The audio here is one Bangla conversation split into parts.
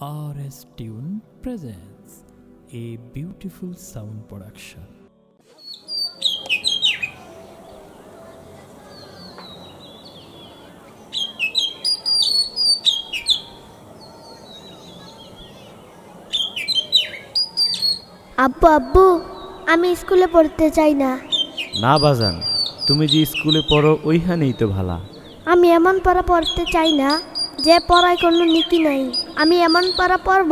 RS Tune presents a beautiful sound production. আব্বু আব্বু আমি স্কুলে পড়তে চাই না। না বাজান, তুমি যে স্কুলে পড়ো ওইখানেই তো ভালা। আমি এমন পড়া পড়তে চাই না যে পড়ায় কোনো নীতি নাই। আমি এমন পড়া পড়ব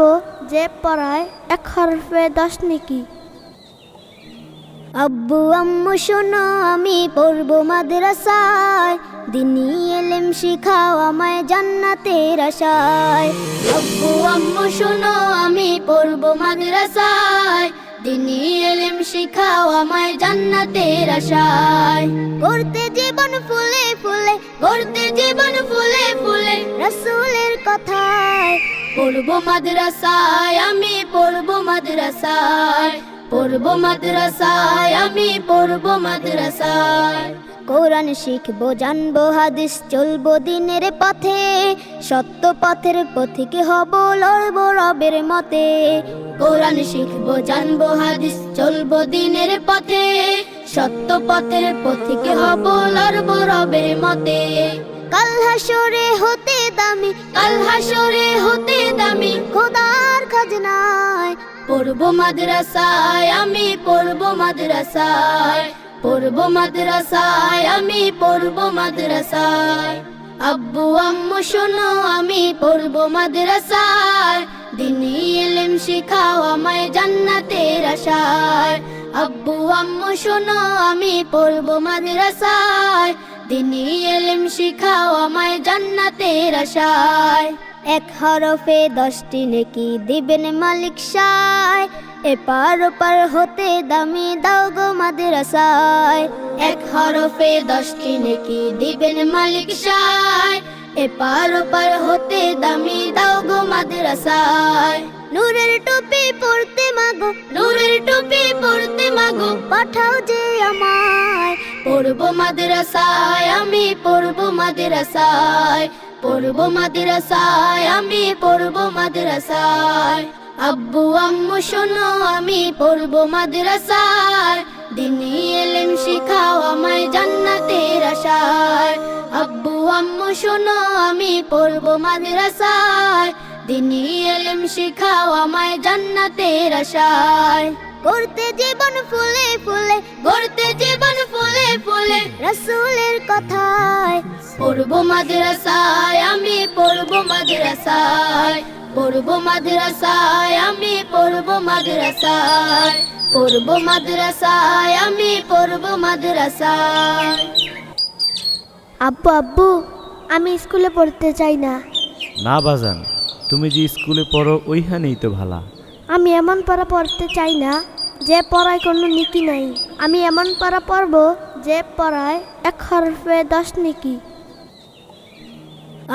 যে পড়ায় 1 হরফে 10 নেকি। আব্বু আম্মু শোনো আমি পড়ব মাদ্রাসায়, দিনী ইলম শিখাও আমায় জান্নাতের আশায়। আব্বু আম্মু শোনো আমি পড়ব মাদ্রাসায়, দিনী ইলম শিখাও আমায় জান্নাতের আশায়। গড়তে জীবন ফুলে ফুলে, গড়তে জীবন ফুলে ফুলে রাসূলের কথায়। পড়ব মাদ্রাসায় আমি পড়ব মাদ্রাসায়, পড়ব মাদ্রাসায় আমি পড়ব মাদ্রাসায়। কোরআন শিখবো জানবো হাদিস চলবো দিনের পথে, সত্য পথের পথিক হব লড়বো রবের মতে। কোরআন শিখবো জানবো হাদিস চলবো দিনের পথে, সত্য পথের পথিক হব লড়বো রবের মতে। কাল হাসরে হতে দামি, কাল হাসরে হতে দামি খোদার খাজনায়। পড়ব মাদ্রাসায় আমি পড়ব মাদ্রাসায়, পড়ব মাদ্রাসায় আমি পড়ব মাদ্রাসায়। আব্বু আম্মু শোনো আমি পড়ব মাদ্রাসায়, দিনী ইলম শিখাও আমায় জান্নাতের আশায়। আব্বু আম্মু শোনো আমি পড়ব মাদ্রাসায়, দিনী ইলম শিখাও আমায় জান্নাতের আশায়। 1 হরফে 10টি নেকি দিবেন মালিক সায়, এপার ওপার হতে দামি দাও গো মাদ্রাসায়। 1 হরফে 10টি নেকি দিবেন মালিক সায়, এপার ওপার হতে দামি দাও গো মাদ্রাসায়। নূরের টুপি পরতে মাগো, নূরের টুপি পরতে মাগো পাঠাও যে আমায়। পড়ব মাদ্রাসায় আমি পড়ব মাদ্রাসায়, পড়ব মাদ্রাসায় আমি পড়ব মাদ্রাসায়। আব্বু আম্মু শোনো আমি পড়ব মাদ্রাসায়, দিনী ইলম শিখাও আমায় জান্নাতের আশায়। আব্বু আম্মু শোনো আমি পড়ব মাদ্রাসায়, দিনী ইলম শিখাও আমায় জান্নাতের আশায়। গড়তে জীবন ফুলে ফুলে, গড়তে জীবন ফুলে ফুলে রাসূলের কথায়। পড়ব মাদ্রাসায় আমি পড়ব মাদ্রাসায়, পড়ব মাদ্রাসায় আমি পড়ব মাদ্রাসায়, পড়ব মাদ্রাসায় আমি পড়ব মাদ্রাসায়। আব্বু আব্বু আমি স্কুলে পড়তে চাই না। না বাজান, তুমি যে স্কুলে পড়ো ওইখানেই তো ভালা। আমি এমন পড়া পড়তে চাই না যে পড়ায় কোনো নীতি নাই। আমি এমন পড়া পড়ব যে পড়ায় 1 হরফে 10 নেকি।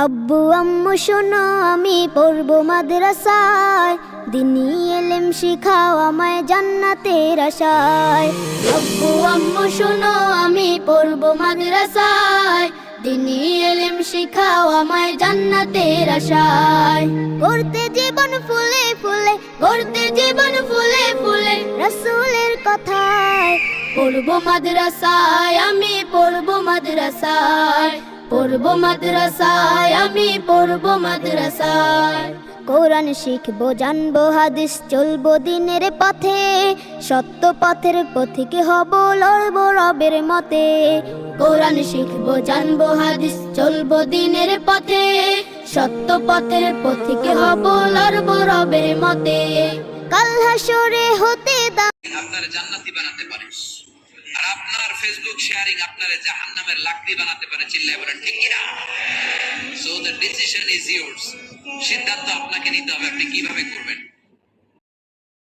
আব্বু আম্মু শোনো আমি পড়ব মাদ্রাসায়, দিনী ইলম শিখাও আমায় জান্নাতের আশায়। আব্বু আম্মু শোনো আমি পড়ব মাদ্রাসায়, দিনী ইলম শিখাও আমায় জান্নাতের আশায়। গড়তে জীবন ফুলে ফুলে, গড়তে জীবন ফুলে ফুলে রাসূলের কথায়। পড়ব মাদ্রাসায় আমি পড়ব মাদ্রাসায়, পড়ব মাদ্রাসায় আমি পড়ব মাদ্রাসায়। কোরআন শিখবো জানবো হাদিস চলবো দিনের পথে, সত্য পথের পথিক হব লড়বো রবের মতে। কোরআন শিখবো জানবো হাদিস চলবো দিনের পথে, সত্য পথের পথিক হব লড়বো রবের মতে। কাল হাসরে হতে আপনারে জান্নাতি বানাতে পারে, আর আপনার ফেসবুক শেয়ারিং আপনারে জাহান্নামের লাকড়ি বানাতে পারে। চিল্লায় বলেন ঠিক কি না? So the decision is yours. সিদ্ধান্ত আপনাকে নিতে হবে, আপনি কিভাবে করবেন।